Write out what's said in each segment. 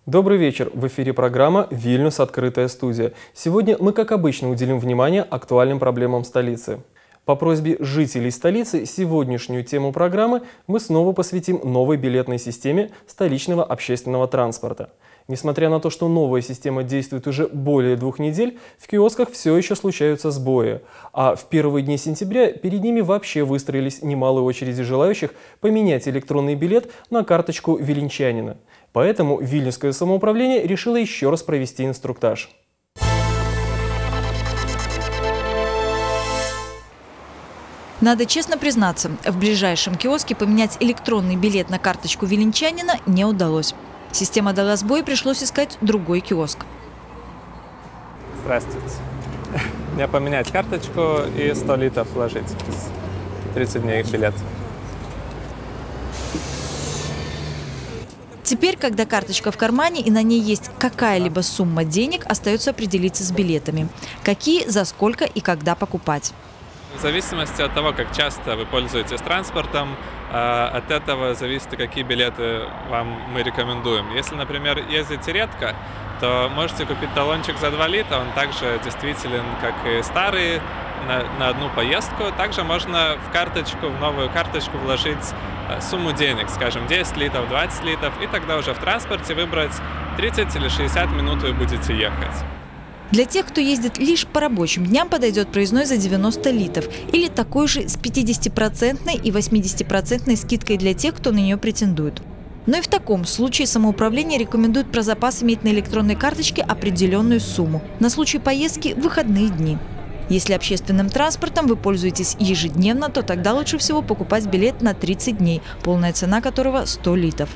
Добрый вечер. В эфире программа «Вильнюс. Открытая студия». Сегодня мы, как обычно, уделим внимание актуальным проблемам столицы. По просьбе жителей столицы сегодняшнюю тему программы мы снова посвятим новой билетной системе столичного общественного транспорта. Несмотря на то, что новая система действует уже более 2 недель, в киосках все еще случаются сбои. А в первые дни сентября перед ними вообще выстроились немалые очереди желающих поменять электронный билет на карточку виленчанина. Поэтому Вильнюсское самоуправление решило еще раз провести инструктаж. Надо честно признаться, в ближайшем киоске поменять электронный билет на карточку виленчанина не удалось. Система дала сбой, пришлось искать другой киоск. Здравствуйте. Мне поменять карточку и 100 литров вложить. 30 дней билет. Теперь, когда карточка в кармане и на ней есть какая-либо сумма денег, остается определиться с билетами. Какие, за сколько и когда покупать. В зависимости от того, как часто вы пользуетесь транспортом, от этого зависит, какие билеты мы рекомендуем. Если, например, ездите редко, то можете купить талончик за 2 литра, он также действителен, как и старые, на одну поездку. Также можно в новую карточку вложить сумму денег, скажем, 10 литров, 20 литров, и тогда уже в транспорте выбрать 30 или 60 минут вы будете ехать. Для тех, кто ездит лишь по рабочим дням, подойдет проездной за 90 литров или такой же с 50% и 80% скидкой для тех, кто на нее претендует. Но и в таком случае самоуправление рекомендует про запас иметь на электронной карточке определенную сумму на случай поездки в выходные дни. Если общественным транспортом вы пользуетесь ежедневно, то тогда лучше всего покупать билет на 30 дней, полная цена которого 100 литров.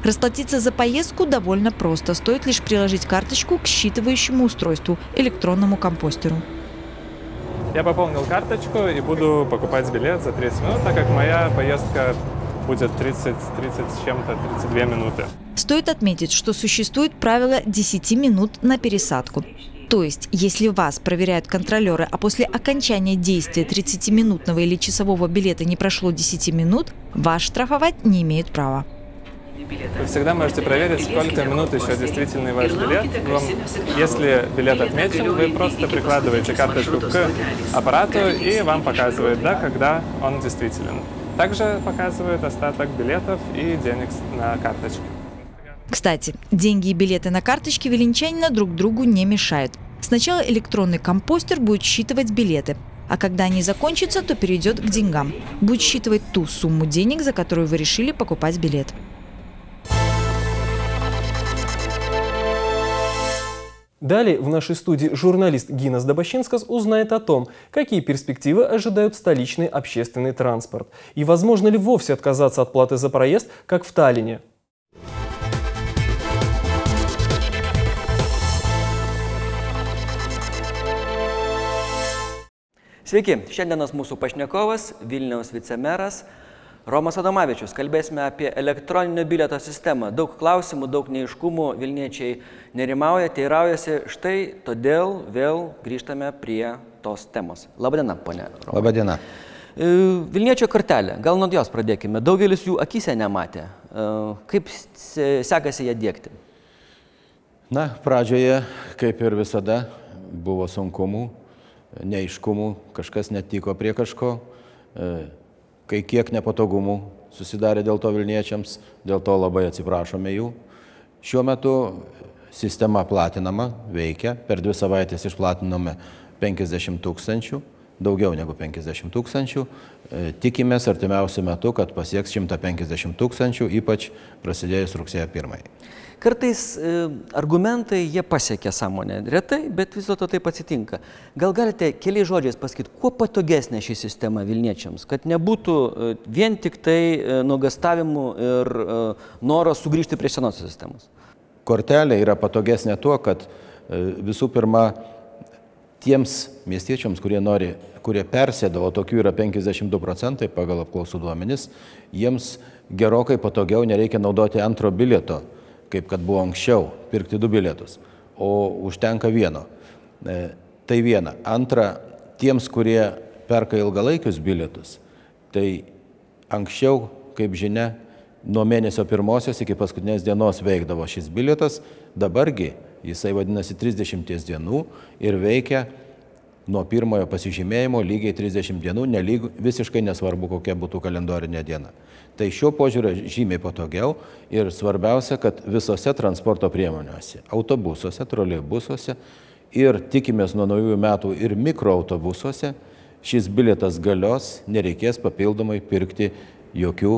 Расплатиться за поездку довольно просто. Стоит лишь приложить карточку к считывающему устройству, электронному компостеру. Я пополнил карточку и буду покупать билет за 30 минут, так как моя поездка будет 30 с чем-то, 32 минуты. Стоит отметить, что существует правило 10 минут на пересадку. То есть, если вас проверяют контролеры, а после окончания действия 30-минутного или часового билета не прошло 10 минут, вас штрафовать не имеют права. Вы всегда можете проверить, сколько минут еще действительный ваш билет. Если билет отмечен, вы просто прикладываете карточку к аппарату, и вам показывает, когда он действителен. Также показывает остаток билетов и денег на карточке. Кстати, деньги и билеты на карточке виленчанина друг другу не мешают. Сначала электронный компостер будет считывать билеты, а когда они закончатся, то перейдет к деньгам. Будет считывать ту сумму денег, за которую вы решили покупать билет. Далее в нашей студии журналист Гинас Добощинскас узнает о том, какие перспективы ожидают столичный общественный транспорт. И возможно ли вовсе отказаться от платы за проезд, как в Таллине. Sveiki, šiandienos mūsų pašnekovas Vilniaus vicemeras Romas Adomavičius. Kalbėsime apie elektroninio bilieto sistemą. Daug klausimų, daug neaiškumų, vilniečiai nerimauja, teiraujasi. Štai todėl vėl grįžtame prie tos temos. Labadiena, ponė Roma. Labadiena. Vilniečio kortelė, gal nuo jos pradėkime. Daugelis jų akyse nematė. Kaip sekasi ją dėkti? Na, pradžioje, kaip ir visada, buvo sunkumų, neaiškumų, kažkas netiko prie kažko, kai kiek nepatogumų susidarė dėl to vilniečiams, dėl to labai atsiprašome jų. Šiuo metu sistema platinama, veikia, per 2 savaitės išplatinome 50 000, daugiau negu 50 000, tikimės artimiausiu metu, kad pasieks 150 000, ypač prasidėjus rugsėjo 1. Kartais argumentai jie pasiekia sąmonę. Retai, bet vis dėlto taip atsitinka. Gal galite keliais žodžiais pasakyti, kuo patogesnė ši sistema vilniečiams, kad nebūtų vien tik tai nuogąstavimų ir noro sugrįžti prie senosios sistemos? Kortelė yra patogesnė tuo, kad visų pirma tiems miestiečiams, kurie persėdavo, tokių yra 52% pagal apklausų duomenis, jiems gerokai patogiau nereikia naudoti antro bilieto, kaip kad buvo anksčiau, pirkti 2 bilietus, o užtenka vieno. Tai viena. Antra, tiems, kurie perka ilgalaikius bilietus, tai anksčiau, kaip žinia, nuo mėnesio 1 iki paskutinės dienos veikdavo šis bilietas, dabargi jisai vadinasi 30 dienų ir veikia nuo pirmojo pasižymėjimo lygiai 30 dienų, visiškai nesvarbu, kokia būtų kalendorinė diena. Tai šiuo požiūriu žymiai patogiau ir svarbiausia, kad visose transporto priemonėse, autobusuose, troleibusuose ir tikimės nuo naujųjų metų ir mikroautobusuose šis bilietas galios, nereikės papildomai pirkti jokių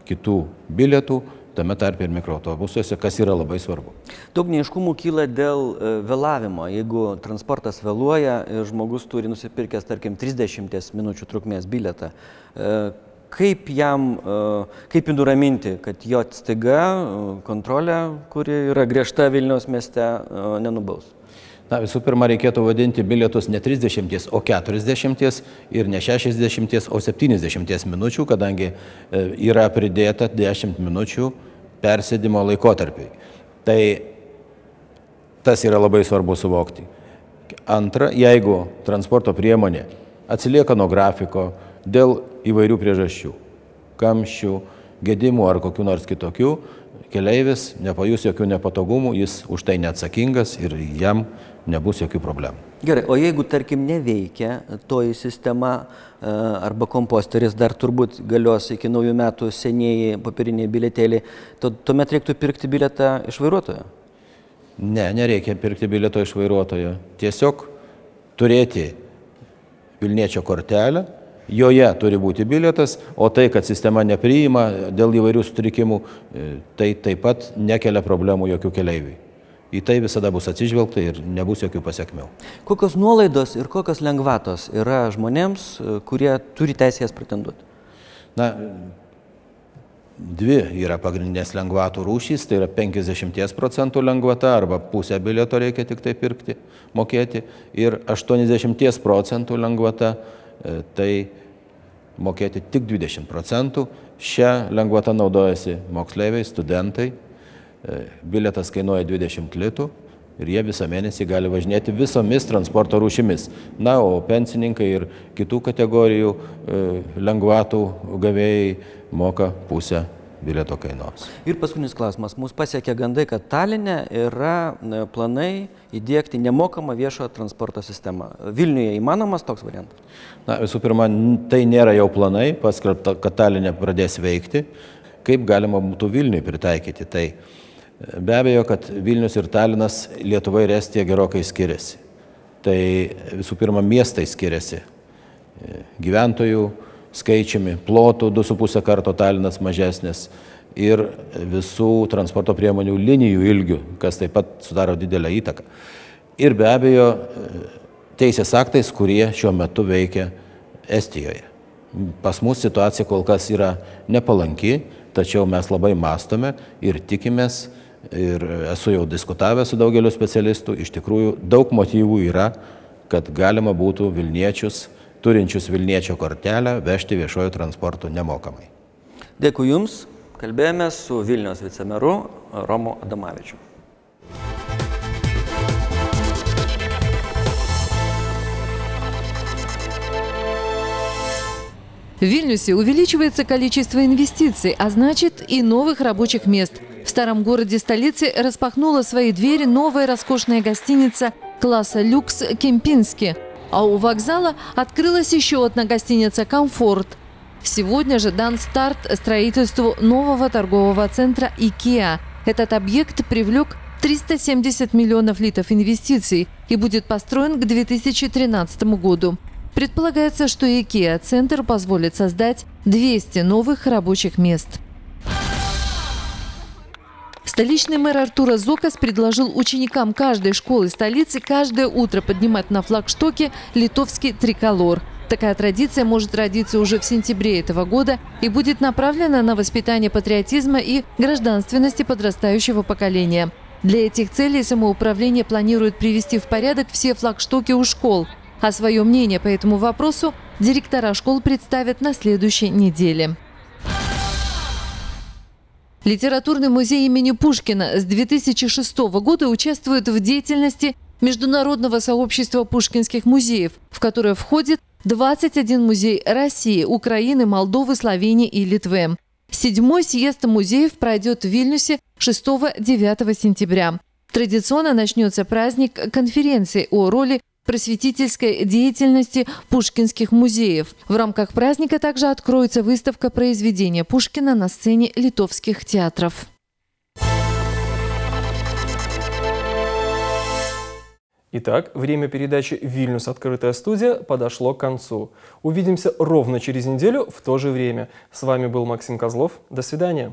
kitų bilietų, tame tarpe ir mikroautobusuose, kas yra labai svarbu. Daug neaiškumų kyla dėl vėlavimo. Jeigu transportas vėluoja, žmogus turi nusipirkęs, tarkim, 30 minučių trukmės bilietą, kaip jį nuraminti, kad jo staiga kontrolė, kuri yra griežta Vilniaus mieste, nenubaus? Na, visų pirma, reikėtų vadinti bilietus ne 30, o 40 ir ne 60, o 70 minučių, kadangi yra pridėta 10 minučių persėdimo laikotarpiai. Tai tas yra labai svarbu suvokti. Antra, jeigu transporto priemonė atsilieka nuo grafiko dėl įvairių priežasčių, kamščių, gedimų ar kokių nors kitokių, keleivis nepajus jokių nepatogumų, jis už tai neatsakingas ir jam nebus jokių problemų. Gerai, o jeigu, tarkim, neveikia toji sistema arba komposteris, dar turbūt galios iki naujų metų senieji papiriniai bilietėliai, tuomet reiktų pirkti bilietą iš vairuotojo? Ne, nereikia pirkti bilieto iš vairuotojo. Tiesiog turėti Vilniečio kortelę, joje turi būti bilietas, o tai, kad sistema nepriima dėl įvairių sutrikimų, tai taip pat nekelia problemų jokių keleivių. Į tai visada bus atsižvelgta ir nebus jokių pasiekmių. Kokios nuolaidos ir kokios lengvatos yra žmonėms, kurie turi teisę jas pretenduoti? Na, dvi yra pagrindinės lengvatų rūšys, tai yra 50% lengvata arba pusę bilieto reikia tik tai pirkti, mokėti, ir 80% lengvata, tai mokėti tik 20%. Šią lengvatą naudojasi moksleiviai, studentai. Bilietas kainuoja 20 litų ir jie visą mėnesį gali važinėti visomis transporto rūšimis. Na, o pensininkai ir kitų kategorijų lengvatų gavėjai moka pusę bilieto kainos. Ir paskutinis klausimas. Mūsų pasiekė gandai, kad Taline yra planai įdiegti nemokamą viešojo transporto sistemą. Vilniuje įmanomas toks variantas? Na, visų pirma, tai nėra jau planai, paskelbta, kad Taline pradės veikti. Kaip galima būtų Vilniui pritaikyti tai? Be abejo, kad Vilnius ir Talinas, Lietuva ir Estija gerokai skiriasi. Tai visų pirma, miestai skiriasi. Gyventojų skaičiumi, plotų 2,5 karto Talinas mažesnis ir visų transporto priemonių linijų ilgių, kas taip pat sudaro didelę įtaką. Ir be abejo, teisės aktais, kurie šiuo metu veikia Estijoje. Pas mus situacija kol kas yra nepalanki, tačiau mes labai mąstome ir tikimės, ir esu jau diskutavęs su daugeliu specialistų, iš tikrųjų daug motyvų yra, kad galima būtų vilniečius, turinčius Vilniečio kortelę, vežti viešojo transportu nemokamai. Dėkui Jums, kalbėjome su Vilniaus vicemeru Romu Adomavičiu. В Вильнюсе увеличивается количество инвестиций, а значит и новых рабочих мест. В старом городе столицы распахнула свои двери новая роскошная гостиница класса люкс «Кемпински». А у вокзала открылась еще одна гостиница «Комфорт». Сегодня же дан старт строительству нового торгового центра IKEA. Этот объект привлек 370 миллионов литов инвестиций и будет построен к 2013 году. Предполагается, что IKEA-центр позволит создать 200 новых рабочих мест. Столичный мэр Артур Зокас предложил ученикам каждой школы столицы каждое утро поднимать на флагштоке литовский триколор. Такая традиция может родиться уже в сентябре этого года и будет направлена на воспитание патриотизма и гражданственности подрастающего поколения. Для этих целей самоуправление планирует привести в порядок все флагштоки у школ. А свое мнение по этому вопросу директора школ представят на следующей неделе. Литературный музей имени Пушкина с 2006 года участвует в деятельности Международного сообщества пушкинских музеев, в которое входит 21 музей России, Украины, Молдовы, Словении и Литвы. 7-й съезд музеев пройдет в Вильнюсе 6-9 сентября. Традиционно начнется праздник конференции о роли просветительской деятельности пушкинских музеев. В рамках праздника также откроется выставка произведения Пушкина на сцене литовских театров. Итак, время передачи «Вильнюс. Открытая студия» подошло к концу. Увидимся ровно через неделю в то же время. С вами был Максим Козлов. До свидания.